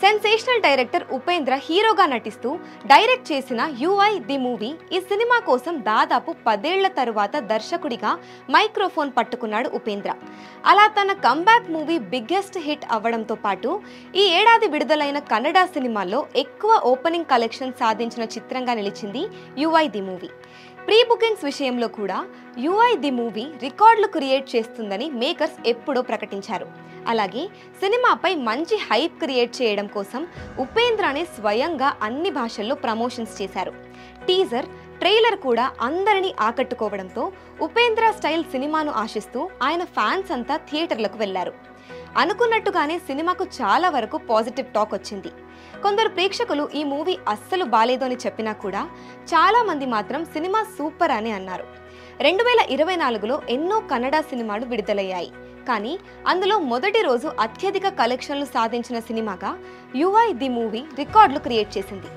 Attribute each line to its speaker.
Speaker 1: Sensational director Upendra హీరోగా నటిస్తూ direct చేసిన యుఐ ది మూవీ ఈ సినిమా కోసం దాదాపు 10 ఏళ్ల తరువాత దర్శకుడిగా మైక్రోఫోన్ పట్టుకున్నాడు ఉపేంద్ర. అలా తన కంబ్యాక్ మూవీ బిగ్గెస్ట్ హిట్ అవ్వడంతో పాటు ఈ ఏడాది విడుదలైన కన్నడ సినిమాల్లో ఎక్కువ ఓపెనింగ్ కలెక్షన్ సాధించిన చిత్రంగా నిలిచింది UI the movie. Pre bookings విషయంలో కూడా యుఐ ది మూవీ రికార్డులు క్రియేట్ చేస్తుందని మేకర్స్ ఎప్పుడో ప్రకటించారు. అలాగే సినిమాపై మంచి హైప్ క్రియేట్ చేయడం కోసం ఉపేంద్రనే స్వయంగా అన్ని భాషల్లో ప్రమోషన్స్ చేశారు. టీజర్, ట్రైలర్ కూడా అందరినీ ఆకట్టుకోవడంతో ఉపేంద్ర స్టైల్ సినిమాను ఆశిస్తూ ఆయన ఫ్యాన్స్ అంతా థియేటర్లకు వెళ్లారు. అనుకున్నట్టుగానే సినిమాకు చాలా వరకు పాజిటివ్ టాక్ వచ్చింది. కొందరు ప్రేక్షకులు ఈ మూవీ అస్సలు బాలేదు అని చెప్పినా కూడా చాలా మంది మాత్రం సినిమా సూపర్ అని అన్నారు. 2024లో ఎన్నో కన్నడ సినిమాలు విడుదలయ్యాయి. కానీ అందులో మొదటి రోజు అత్యధిక కలెక్షన్లు సాధించిన సినిమాగా యుఐ ది మూవీ రికార్డులు క్రియేట్ చేసింది.